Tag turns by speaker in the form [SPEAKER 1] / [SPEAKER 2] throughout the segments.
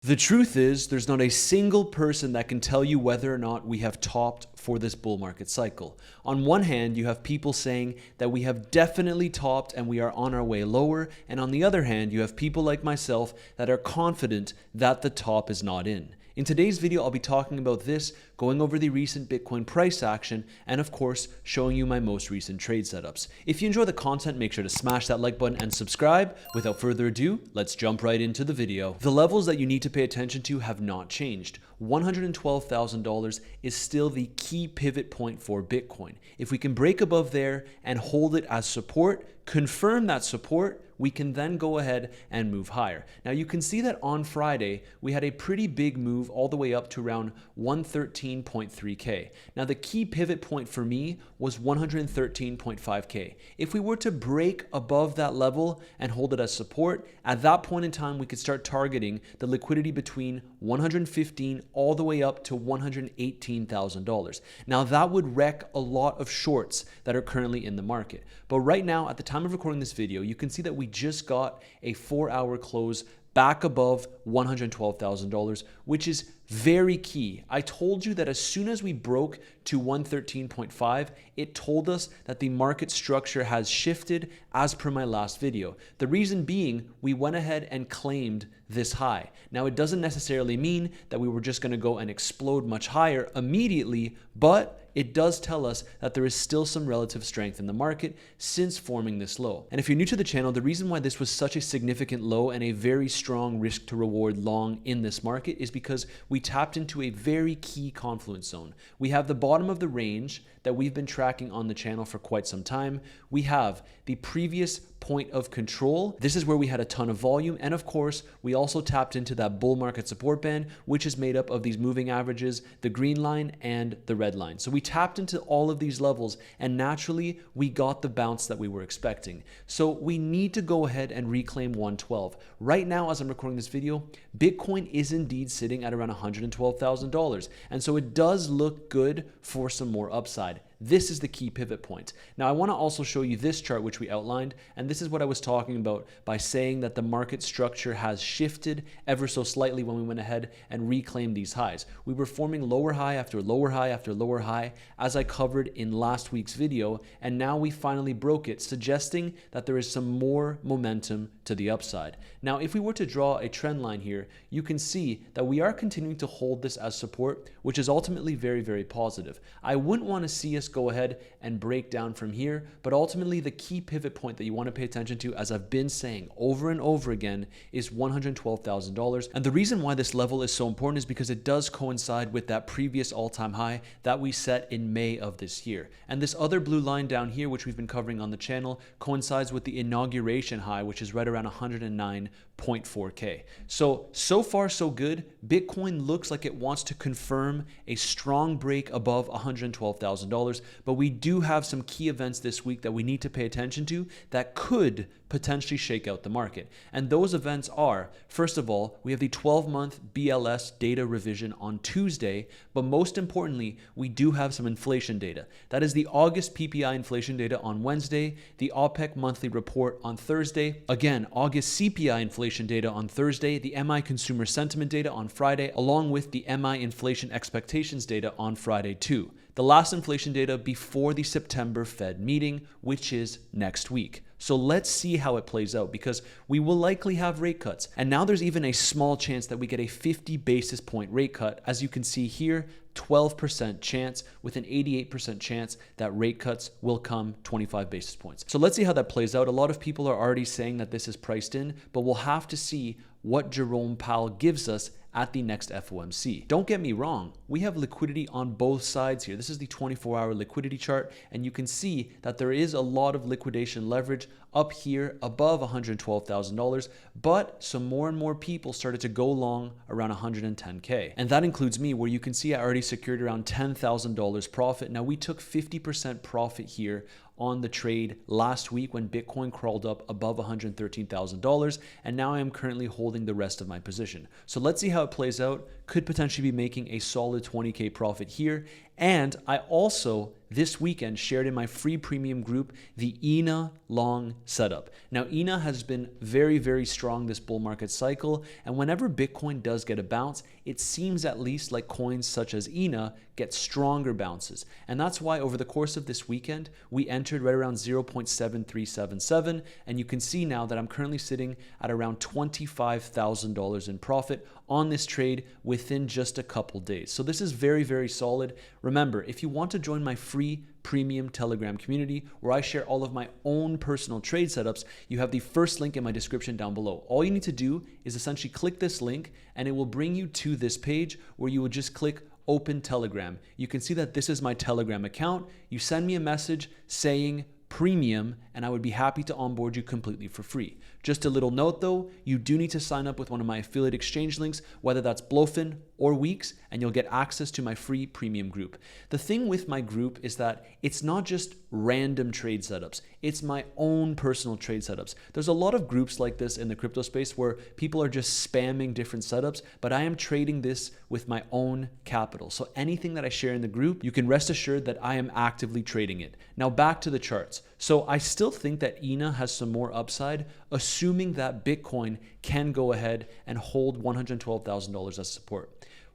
[SPEAKER 1] The truth is, there's not a single person that can tell you whether or not we have topped for this bull market cycle. On one hand, you have people saying that we have definitely topped and we are on our way lower. And on the other hand, you have people like myself that are confident that the top is not in. In today's video, I'll be talking about this, going over the recent Bitcoin price action, and of course, showing you my most recent trade setups. If you enjoy the content, make sure to smash that like button and subscribe. Without further ado, let's jump right into the video. The levels that you need to pay attention to have not changed. $112,000 is still the key pivot point for Bitcoin. If we can break above there and hold it as support, confirm that support, we can then go ahead and move higher. Now you can see that on Friday, we had a pretty big move all the way up to around 113.3K. Now the key pivot point for me was 113.5K. If we were to break above that level and hold it as support, at that point in time, we could start targeting the liquidity between 115 all the way up to $118,000. Now that would wreck a lot of shorts that are currently in the market. But right now, at the time of recording this video, you can see that we just got a 4-hour close back above $112,000, which is very key. I told you that as soon as we broke to 113.5, it told us that the market structure has shifted as per my last video. The reason being, we went ahead and claimed this high. Now, it doesn't necessarily mean that we were just going to go and explode much higher immediately, but it does tell us that there is still some relative strength in the market since forming this low. And if you're new to the channel, the reason why this was such a significant low and a very strong risk to reward long in this market is because we tapped into a very key confluence zone. We have the bottom of the range that we've been tracking on the channel for quite some time. We have the previous point of control. This is where we had a ton of volume. And of course, we also tapped into that bull market support band, which is made up of these moving averages, the green line and the red line. So we tapped into all of these levels and naturally we got the bounce that we were expecting. So we need to go ahead and reclaim 112. Right now, as I'm recording this video, Bitcoin is indeed sitting at around $112,000. And so it does look good for some more upside. This is the key pivot point. Now, I want to also show you this chart, which we outlined, and this is what I was talking about by saying that the market structure has shifted ever so slightly when we went ahead and reclaimed these highs. We were forming lower high after lower high after lower high, as I covered in last week's video, and now we finally broke it, suggesting that there is some more momentum to the upside. Now, if we were to draw a trend line here, you can see that we are continuing to hold this as support, which is ultimately very, very positive. I wouldn't want to see us go ahead and break down from here, but ultimately the key pivot point that you want to pay attention to, as I've been saying over and over again, is $112,000. And the reason why this level is so important is because it does coincide with that previous all-time high that we set in May of this year. And this other blue line down here, which we've been covering on the channel, coincides with the inauguration high, which is right around 109.4K. So far so good. Bitcoin looks like it wants to confirm a strong break above $112,000, but we do have some key events this week that we need to pay attention to that could potentially shake out the market. And those events are, first of all, we have the 12-month BLS data revision on Tuesday, but most importantly, we do have some inflation data. That is the August PPI inflation data on Wednesday, the OPEC monthly report on Thursday, again, August CPI inflation data on Thursday, the MI consumer sentiment data on Friday, along with the MI inflation expectations data on Friday too. The last inflation data before the September Fed meeting, which is next week. So let's see how it plays out, because we will likely have rate cuts. And now there's even a small chance that we get a 50 basis point rate cut. As you can see here, 12% chance with an 88% chance that rate cuts will come 25 basis points. So let's see how that plays out. A lot of people are already saying that this is priced in, but we'll have to see what Jerome Powell gives us at the next FOMC. Don't get me wrong, we have liquidity on both sides here. This is the 24-hour liquidity chart, and you can see that there is a lot of liquidation leverage up here above $112,000, but some more and more people started to go long around 110K. And that includes me, where you can see I already secured around $10,000 profit. Now, we took 50% profit here on the trade last week when Bitcoin crawled up above $113,000, and now I am currently holding the rest of my position. So let's see how it plays out. could potentially be making a solid 20K profit here. And I also, this weekend, shared in my free premium group the ENA long setup. Now, ENA has been very, very strong this bull market cycle. And whenever Bitcoin does get a bounce, it seems at least like coins such as ENA get stronger bounces. And that's why over the course of this weekend, we entered right around 0.7377. And you can see now that I'm currently sitting at around $25,000 in profit on this trade within just a couple days. So this is very, very solid. Remember, if you want to join my free premium Telegram community where I share all of my own personal trade setups, you have the first link in my description down below. All you need to do is essentially click this link and it will bring you to this page where you will just click Open Telegram. You can see that this is my Telegram account. You send me a message saying premium and I would be happy to onboard you completely for free. Just a little note though, you do need to sign up with one of my affiliate exchange links, whether that's Blofin or Weeks, and you'll get access to my free premium group. The thing with my group is that it's not just random trade setups, it's my own personal trade setups. There's a lot of groups like this in the crypto space where people are just spamming different setups, but I am trading this with my own capital. So anything that I share in the group, you can rest assured that I am actively trading it. Now back to the charts. So I still think that ENA has some more upside, assuming that Bitcoin can go ahead and hold $112,000 as support.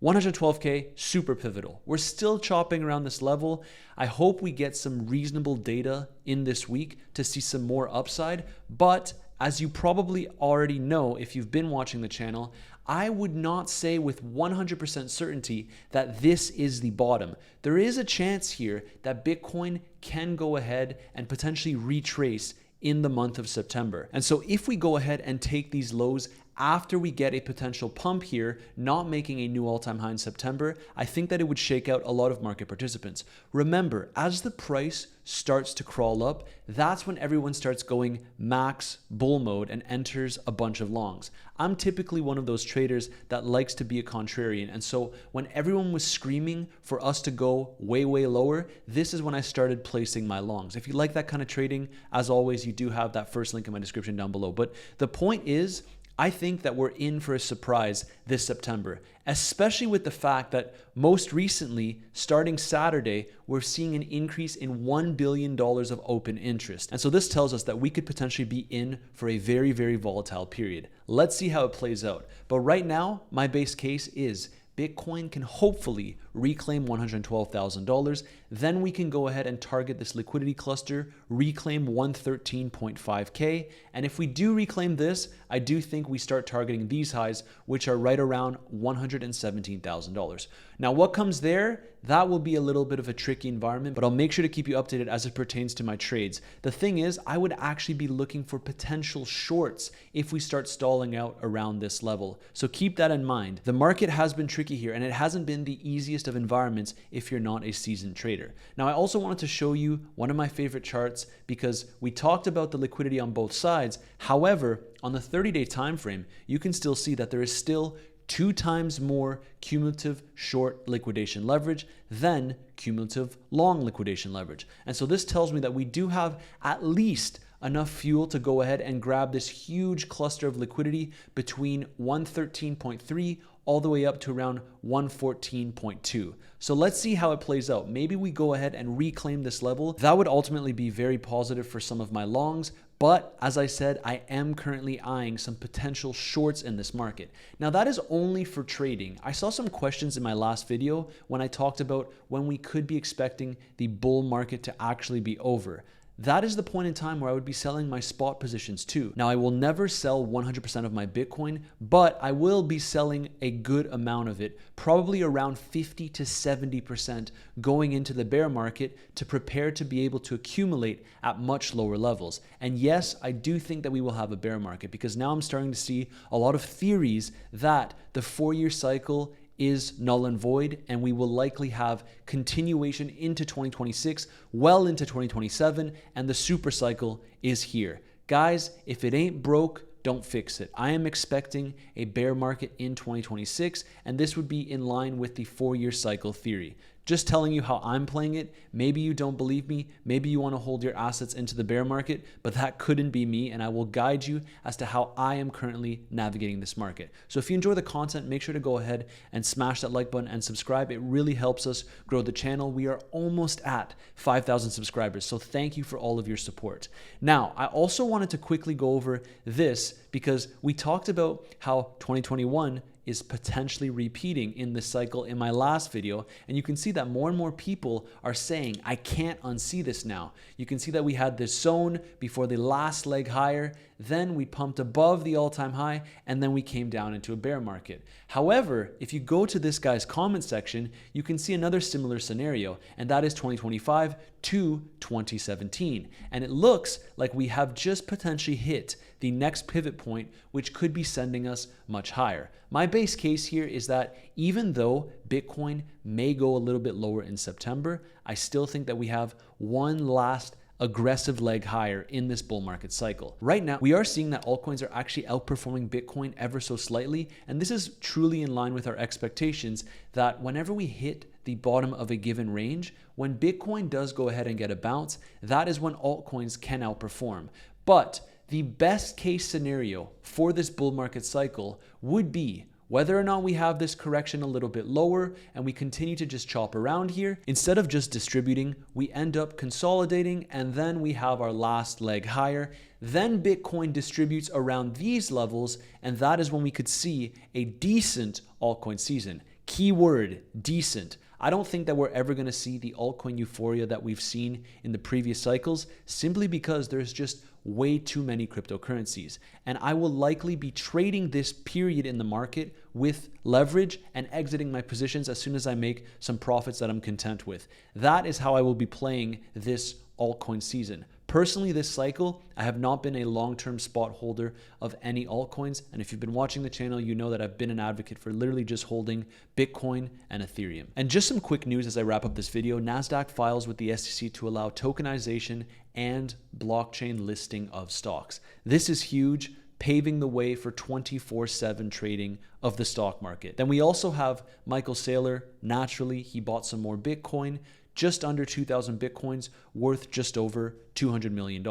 [SPEAKER 1] 112K, super pivotal. We're still chopping around this level. I hope we get some reasonable data in this week to see some more upside. But as you probably already know, if you've been watching the channel, I would not say with 100% certainty that this is the bottom. There is a chance here that Bitcoin can go ahead and potentially retrace in the month of September. And so if we go ahead and take these lows after we get a potential pump here, not making a new all-time high in September, I think that it would shake out a lot of market participants. Remember, as the price starts to crawl up, that's when everyone starts going max bull mode and enters a bunch of longs. I'm typically one of those traders that likes to be a contrarian. And so when everyone was screaming for us to go way, way lower, this is when I started placing my longs. If you like that kind of trading, as always, you do have that first link in my description down below. But the point is, I think that we're in for a surprise this September, especially with the fact that most recently, starting Saturday, we're seeing an increase in $1 billion of open interest. And so this tells us that we could potentially be in for a very, very volatile period. Let's see how it plays out. But right now, my base case is Bitcoin can hopefully reclaim $112,000. Then we can go ahead and target this liquidity cluster, reclaim 113.5K. And if we do reclaim this, I do think we start targeting these highs, which are right around $117,000. Now, what comes there? That will be a little bit of a tricky environment, but I'll make sure to keep you updated as it pertains to my trades. The thing is, I would actually be looking for potential shorts if we start stalling out around this level. So keep that in mind. The market has been tricky here, and it hasn't been the easiest of environments if you're not a seasoned trader. Now, I also wanted to show you one of my favorite charts because we talked about the liquidity on both sides. However, on the 30-day time frame, you can still see that there is still 2 times more cumulative short liquidation leverage than cumulative long liquidation leverage. And so this tells me that we do have at least enough fuel to go ahead and grab this huge cluster of liquidity between 113.3 all the way up to around 114.2. So let's see how it plays out. Maybe we go ahead and reclaim this level. That would ultimately be very positive for some of my longs. But as I said, I am currently eyeing some potential shorts in this market. Now that is only for trading. I saw some questions in my last video when I talked about when we could be expecting the bull market to actually be over. That is the point in time where I would be selling my spot positions too. Now, I will never sell 100% of my Bitcoin, but I will be selling a good amount of it, probably around 50 to 70% going into the bear market to prepare to be able to accumulate at much lower levels. And yes, I do think that we will have a bear market because now I'm starting to see a lot of theories that the 4-year cycle is null and void, and we will likely have continuation into 2026, well into 2027, and the super cycle is here. Guys, if it ain't broke, don't fix it. I am expecting a bear market in 2026, and this would be in line with the 4-year cycle theory. just telling you how I'm playing it. Maybe you don't believe me. Maybe you want to hold your assets into the bear market, but that couldn't be me. And I will guide you as to how I am currently navigating this market. So if you enjoy the content, make sure to go ahead and smash that like button and subscribe. It really helps us grow the channel. We are almost at 5,000 subscribers. So thank you for all of your support. Now, I also wanted to quickly go over this because we talked about how 2021 is potentially repeating in this cycle in my last video. And you can see that more and more people are saying, I can't unsee this now. You can see that we had this zone before the last leg higher, then we pumped above the all-time high, and then we came down into a bear market. However, if you go to this guy's comment section, you can see another similar scenario, and that is 2025 to 2017. And it looks like we have just potentially hit the next pivot point, which could be sending us much higher. My base case here is that even though Bitcoin may go a little bit lower in September, I still think that we have one last aggressive leg higher in this bull market cycle. Right now, we are seeing that altcoins are actually outperforming Bitcoin ever so slightly. And this is truly in line with our expectations that whenever we hit the bottom of a given range, when Bitcoin does go ahead and get a bounce, that is when altcoins can outperform. But the best case scenario for this bull market cycle would be whether or not we have this correction a little bit lower and we continue to just chop around here, instead of just distributing, we end up consolidating and then we have our last leg higher. Then Bitcoin distributes around these levels, and that is when we could see a decent altcoin season. Keyword, decent. I don't think that we're ever going to see the altcoin euphoria that we've seen in the previous cycles, simply because there's just way too many cryptocurrencies. And I will likely be trading this period in the market with leverage and exiting my positions as soon as I make some profits that I'm content with. That is how I will be playing this altcoin season. Personally, this cycle, I have not been a long-term spot holder of any altcoins. And if you've been watching the channel, you know that I've been an advocate for literally just holding Bitcoin and Ethereum. And just some quick news as I wrap up this video, NASDAQ files with the SEC to allow tokenization and blockchain listing of stocks. This is huge, paving the way for 24/7 trading of the stock market. Then we also have Michael Saylor. Naturally, he bought some more Bitcoin, just under 2,000 Bitcoins, worth just over $200 million.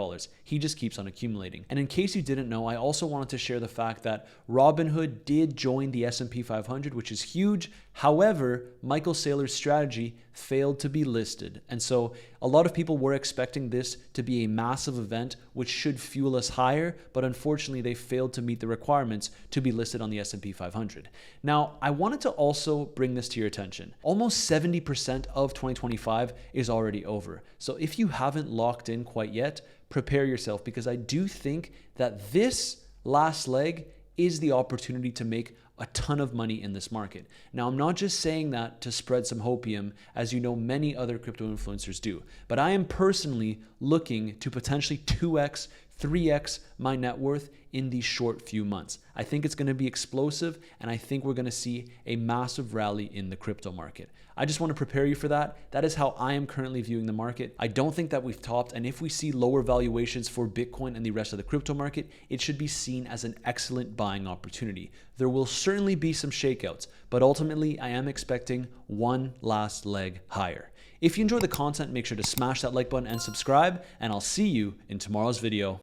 [SPEAKER 1] He just keeps on accumulating. And in case you didn't know, I also wanted to share the fact that Robinhood did join the S&P 500, which is huge. However, Michael Saylor's strategy failed to be listed. And so a lot of people were expecting this to be a massive event, which should fuel us higher, but unfortunately they failed to meet the requirements to be listed on the S&P 500. Now, I wanted to also bring this to your attention. Almost 70% of 2025 is already over. So if you haven't locked in quite yet, prepare yourself, because I do think that this last leg is the opportunity to make a ton of money in this market. Now, I'm not just saying that to spread some hopium, as you know many other crypto influencers do, but I am personally looking to potentially 2x, 3x my net worth in these short few months. I think it's going to be explosive, and I think we're going to see a massive rally in the crypto market. I just want to prepare you for that. That is how I am currently viewing the market. I don't think that we've topped, and if we see lower valuations for Bitcoin and the rest of the crypto market, it should be seen as an excellent buying opportunity. There will certainly be some shakeouts, but ultimately I am expecting one last leg higher. If you enjoy the content, make sure to smash that like button and subscribe, and I'll see you in tomorrow's video.